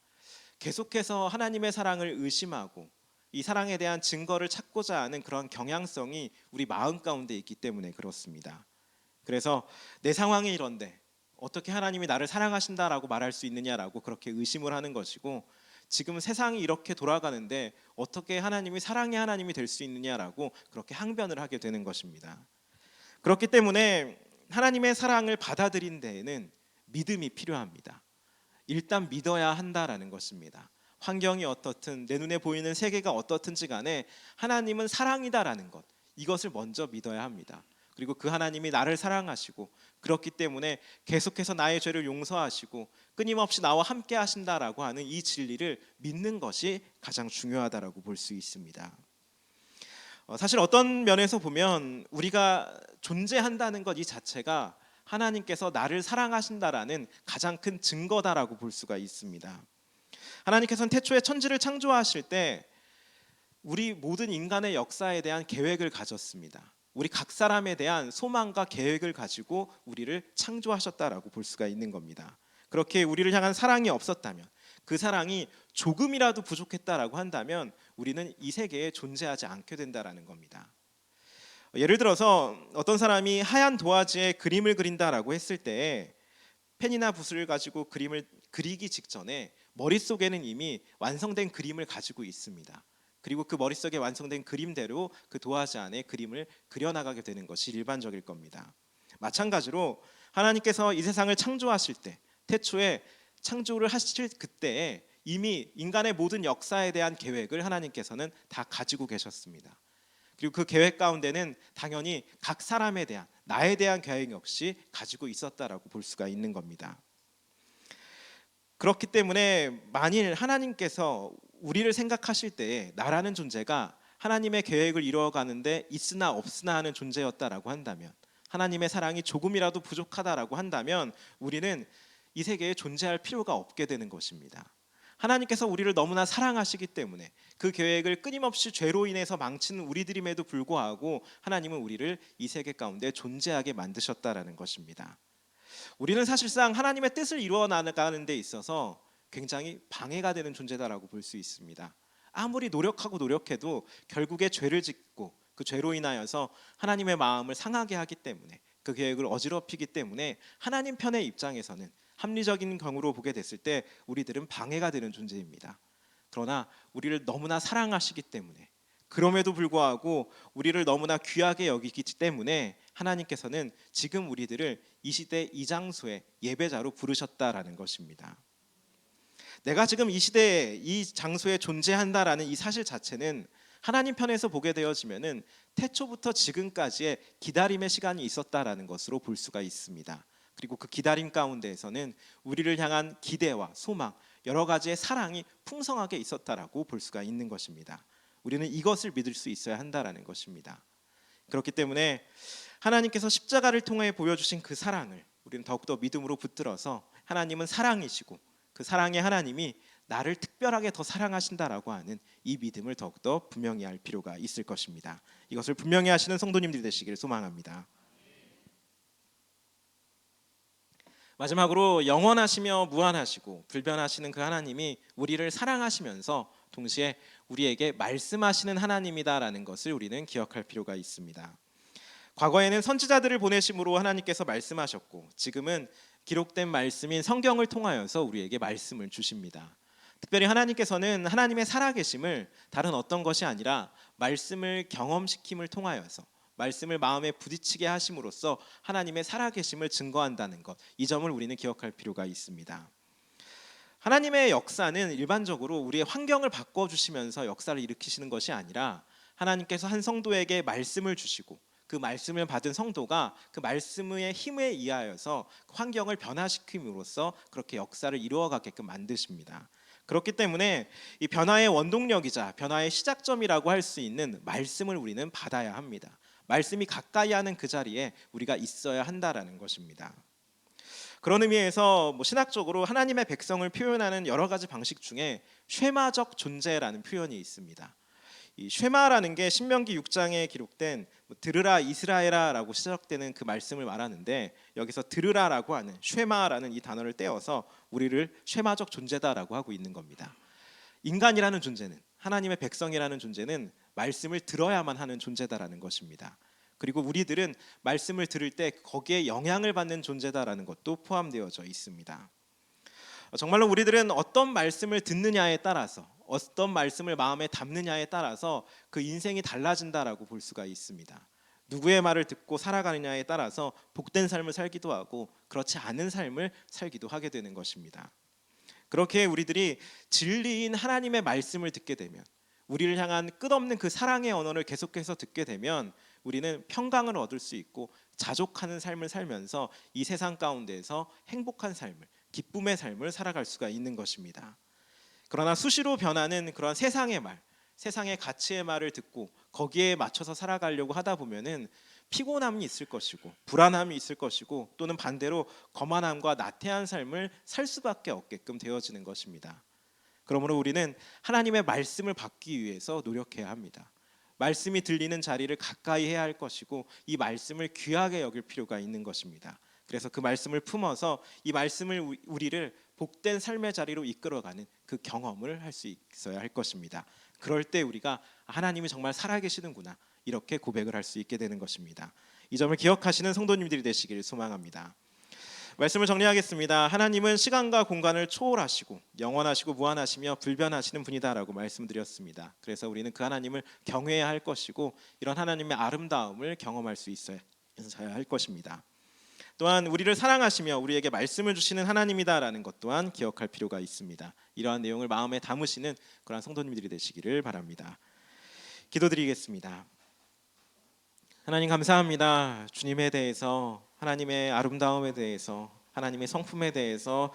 계속해서 하나님의 사랑을 의심하고 이 사랑에 대한 증거를 찾고자 하는 그런 경향성이 우리 마음 가운데 있기 때문에 그렇습니다. 그래서 내 상황이 이런데 어떻게 하나님이 나를 사랑하신다라고 말할 수 있느냐라고 그렇게 의심을 하는 것이고, 지금 세상이 이렇게 돌아가는데 어떻게 하나님이 사랑의 하나님이 될 수 있느냐라고 그렇게 항변을 하게 되는 것입니다. 그렇기 때문에 하나님의 사랑을 받아들인 데에는 믿음이 필요합니다. 일단 믿어야 한다라는 것입니다. 환경이 어떻든 내 눈에 보이는 세계가 어떻든지 간에 하나님은 사랑이다라는 것, 이것을 먼저 믿어야 합니다. 그리고 그 하나님이 나를 사랑하시고 그렇기 때문에 계속해서 나의 죄를 용서하시고 끊임없이 나와 함께 하신다라고 하는 이 진리를 믿는 것이 가장 중요하다라고 볼 수 있습니다. 사실 어떤 면에서 보면 우리가 존재한다는 것 이 자체가 하나님께서 나를 사랑하신다라는 가장 큰 증거다라고 볼 수가 있습니다. 하나님께서는 태초에 천지를 창조하실 때 우리 모든 인간의 역사에 대한 계획을 가졌습니다. 우리 각 사람에 대한 소망과 계획을 가지고 우리를 창조하셨다라고 볼 수가 있는 겁니다. 그렇게 우리를 향한 사랑이 없었다면, 그 사랑이 조금이라도 부족했다라고 한다면 우리는 이 세계에 존재하지 않게 된다라는 겁니다. 예를 들어서 어떤 사람이 하얀 도화지에 그림을 그린다라고 했을 때 펜이나 붓을 가지고 그림을 그리기 직전에 머릿속에는 이미 완성된 그림을 가지고 있습니다. 그리고 그 머릿속에 완성된 그림대로 그 도화지 안에 그림을 그려나가게 되는 것이 일반적일 겁니다. 마찬가지로 하나님께서 이 세상을 창조하실 때, 태초에 창조를 하실 그때에 이미 인간의 모든 역사에 대한 계획을 하나님께서는 다 가지고 계셨습니다. 그리고 그 계획 가운데는 당연히 각 사람에 대한, 나에 대한 계획 역시 가지고 있었다라고 볼 수가 있는 겁니다. 그렇기 때문에 만일 하나님께서 우리를 생각하실 때에 나라는 존재가 하나님의 계획을 이루어가는데 있으나 없으나 하는 존재였다라고 한다면, 하나님의 사랑이 조금이라도 부족하다라고 한다면 우리는 이 세계에 존재할 필요가 없게 되는 것입니다. 하나님께서 우리를 너무나 사랑하시기 때문에 그 계획을 끊임없이 죄로 인해서 망치는 우리들임에도 불구하고 하나님은 우리를 이 세계 가운데 존재하게 만드셨다라는 것입니다. 우리는 사실상 하나님의 뜻을 이루어 나가는 데 있어서 굉장히 방해가 되는 존재다라고 볼 수 있습니다. 아무리 노력하고 노력해도 결국에 죄를 짓고 그 죄로 인하여서 하나님의 마음을 상하게 하기 때문에, 그 계획을 어지럽히기 때문에 하나님 편의 입장에서는 합리적인 경우로 보게 됐을 때 우리들은 방해가 되는 존재입니다. 그러나 우리를 너무나 사랑하시기 때문에, 그럼에도 불구하고 우리를 너무나 귀하게 여기기 때문에 하나님께서는 지금 우리들을 이 시대 이 장소에 예배자로 부르셨다라는 것입니다. 내가 지금 이 시대에 이 장소에 존재한다라는 이 사실 자체는 하나님 편에서 보게 되어지면은 태초부터 지금까지의 기다림의 시간이 있었다라는 것으로 볼 수가 있습니다. 그리고 그 기다림 가운데에서는 우리를 향한 기대와 소망, 여러 가지의 사랑이 풍성하게 있었다라고 볼 수가 있는 것입니다. 우리는 이것을 믿을 수 있어야 한다라는 것입니다. 그렇기 때문에 하나님께서 십자가를 통해 보여주신 그 사랑을 우리는 더욱더 믿음으로 붙들어서, 하나님은 사랑이시고 그 사랑의 하나님이 나를 특별하게 더 사랑하신다라고 하는 이 믿음을 더욱더 분명히 할 필요가 있을 것입니다. 이것을 분명히 하시는 성도님들이 되시기를 소망합니다. 마지막으로 영원하시며 무한하시고 불변하시는 그 하나님이 우리를 사랑하시면서 동시에 우리에게 말씀하시는 하나님이다라는 것을 우리는 기억할 필요가 있습니다. 과거에는 선지자들을 보내심으로 하나님께서 말씀하셨고, 지금은 기록된 말씀인 성경을 통하여서 우리에게 말씀을 주십니다. 특별히 하나님께서는 하나님의 살아계심을 다른 어떤 것이 아니라 말씀을 경험시킴을 통하여서, 말씀을 마음에 부딪히게 하심으로써 하나님의 살아계심을 증거한다는 것, 이 점을 우리는 기억할 필요가 있습니다. 하나님의 역사는 일반적으로 우리의 환경을 바꿔주시면서 역사를 일으키시는 것이 아니라, 하나님께서 한 성도에게 말씀을 주시고 그 말씀을 받은 성도가 그 말씀의 힘에 의하여서 환경을 변화시킴으로써 그렇게 역사를 이루어가게끔 만드십니다. 그렇기 때문에 이 변화의 원동력이자 변화의 시작점이라고 할 수 있는 말씀을 우리는 받아야 합니다. 말씀이 가까이 하는 그 자리에 우리가 있어야 한다라는 것입니다. 그런 의미에서 신학적으로 하나님의 백성을 표현하는 여러 가지 방식 중에 쉐마적 존재라는 표현이 있습니다. 이 쉐마라는 게 신명기 6장에 기록된 들으라 이스라엘아라고 시작되는 그 말씀을 말하는데, 여기서 들으라라고 하는 쉐마라는 이 단어를 떼어서 우리를 쉐마적 존재다라고 하고 있는 겁니다. 인간이라는 존재는, 하나님의 백성이라는 존재는 말씀을 들어야만 하는 존재다라는 것입니다. 그리고 우리들은 말씀을 들을 때 거기에 영향을 받는 존재다라는 것도 포함되어져 있습니다. 정말로 우리들은 어떤 말씀을 듣느냐에 따라서, 어떤 말씀을 마음에 담느냐에 따라서 그 인생이 달라진다라고 볼 수가 있습니다. 누구의 말을 듣고 살아가느냐에 따라서 복된 삶을 살기도 하고 그렇지 않은 삶을 살기도 하게 되는 것입니다. 그렇게 우리들이 진리인 하나님의 말씀을 듣게 되면, 우리를 향한 끝없는 그 사랑의 언어를 계속해서 듣게 되면 우리는 평강을 얻을 수 있고 자족하는 삶을 살면서 이 세상 가운데에서 행복한 삶을, 기쁨의 삶을 살아갈 수가 있는 것입니다. 그러나 수시로 변하는 그런 세상의 말, 세상의 가치의 말을 듣고 거기에 맞춰서 살아가려고 하다 보면은 피곤함이 있을 것이고 불안함이 있을 것이고 또는 반대로 거만함과 나태한 삶을 살 수밖에 없게끔 되어지는 것입니다. 그러므로 우리는 하나님의 말씀을 받기 위해서 노력해야 합니다. 말씀이 들리는 자리를 가까이 해야 할 것이고 이 말씀을 귀하게 여길 필요가 있는 것입니다. 그래서 그 말씀을 품어서 이 말씀을 우리를 복된 삶의 자리로 이끌어가는 그 경험을 할 수 있어야 할 것입니다. 그럴 때 우리가 하나님이 정말 살아계시는구나 이렇게 고백을 할 수 있게 되는 것입니다. 이 점을 기억하시는 성도님들이 되시길 소망합니다. 말씀을 정리하겠습니다. 하나님은 시간과 공간을 초월하시고 영원하시고 무한하시며 불변하시는 분이다라고 말씀드렸습니다. 그래서 우리는 그 하나님을 경외해야 할 것이고 이런 하나님의 아름다움을 경험할 수 있어야 할 것입니다. 또한 우리를 사랑하시며 우리에게 말씀을 주시는 하나님이다라는 것 또한 기억할 필요가 있습니다. 이러한 내용을 마음에 담으시는 그러한 성도님들이 되시기를 바랍니다. 기도드리겠습니다. 하나님 감사합니다. 주님에 대해서, 하나님의 아름다움에 대해서, 하나님의 성품에 대해서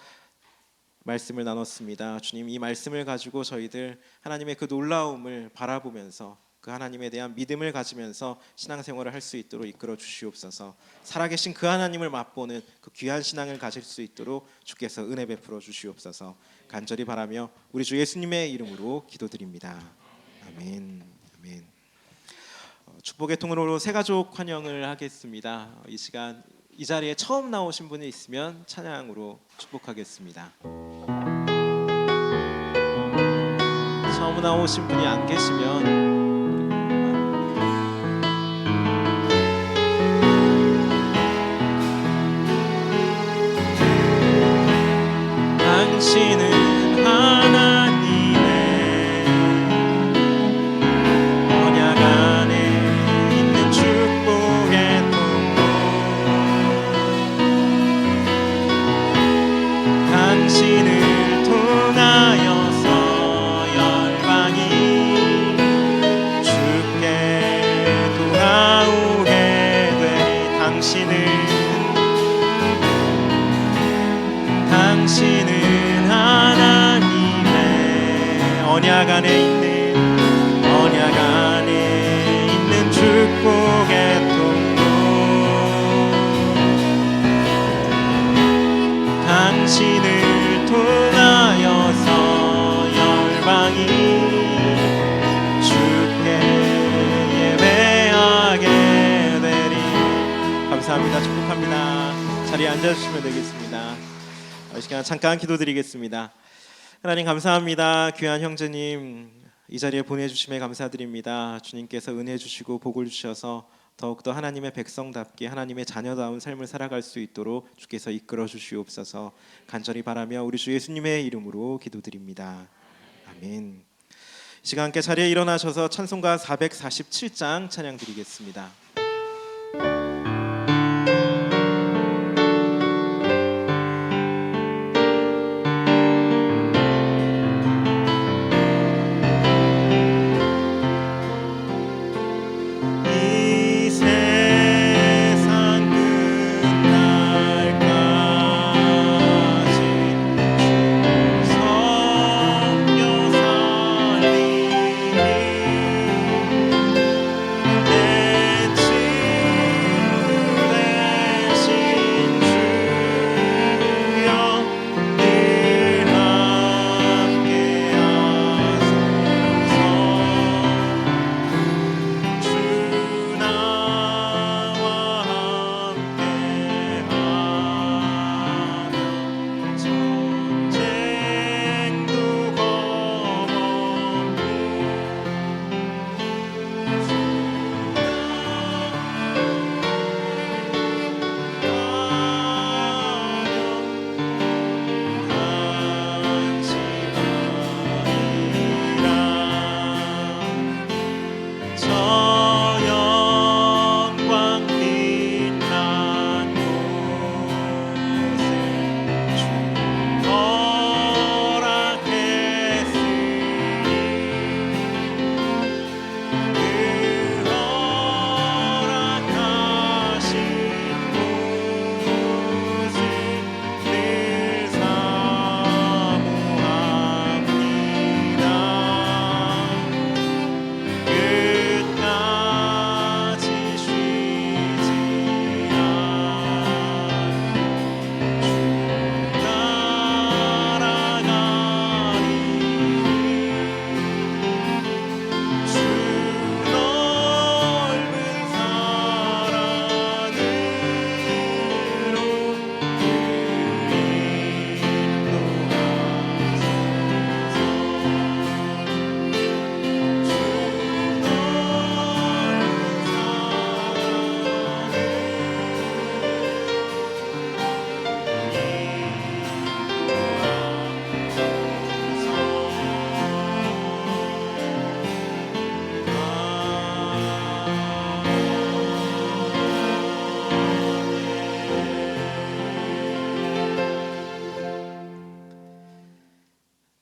말씀을 나눴습니다. 주님, 이 말씀을 가지고 저희들 하나님의 그 놀라움을 바라보면서 그 하나님에 대한 믿음을 가지면서 신앙생활을 할 수 있도록 이끌어 주시옵소서. 살아계신 그 하나님을 맛보는 그 귀한 신앙을 가질 수 있도록 주께서 은혜 베풀어 주시옵소서. 간절히 바라며 우리 주 예수님의 이름으로 기도드립니다. 아멘. 아멘. 축복의 통으로 새가족 환영을 하겠습니다. 이 시간 이 자리에 처음 나오신 분이 있으면 찬양으로 축복하겠습니다. 처음 나오신 분이 안 계시면 당신은 하나님의 언약 안에 있는 축복의 통로, 당신을 통하여서 열방이 주께 돌아오게 되리. 당신은 하나님의 언약 안에 있는 축복의 통로, 당신을 통하여서 열방이 주께 예배하게 되리. 감사합니다. 축복합니다. 자리에 앉아주시면 되겠습니다. 이 시간 잠깐 기도드리겠습니다. 하나님 감사합니다. 귀한 형제님 이 자리에 보내주심에 감사드립니다. 주님께서 은혜 주시고 복을 주셔서 더욱더 하나님의 백성답게 하나님의 자녀다운 삶을 살아갈 수 있도록 주께서 이끌어 주시옵소서. 간절히 바라며 우리 주 예수님의 이름으로 기도드립니다. 아멘. 이 시간 함께 자리에 일어나셔서 찬송가 447장 찬양 드리겠습니다. 내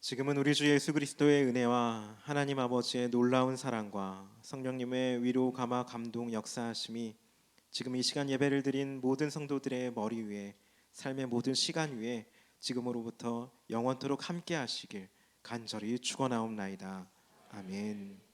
지금은 우리 주 예수 그리스도의 은혜와 하나님 아버지의 놀라운 사랑과 성령님의 위로 감화 감동 역사하심이 지금 이 시간 예배를 드린 모든 성도들의 머리 위에, 삶의 모든 시간 위에 지금으로부터 영원토록 함께 하시길 간절히 축원하옵나이다. 아멘.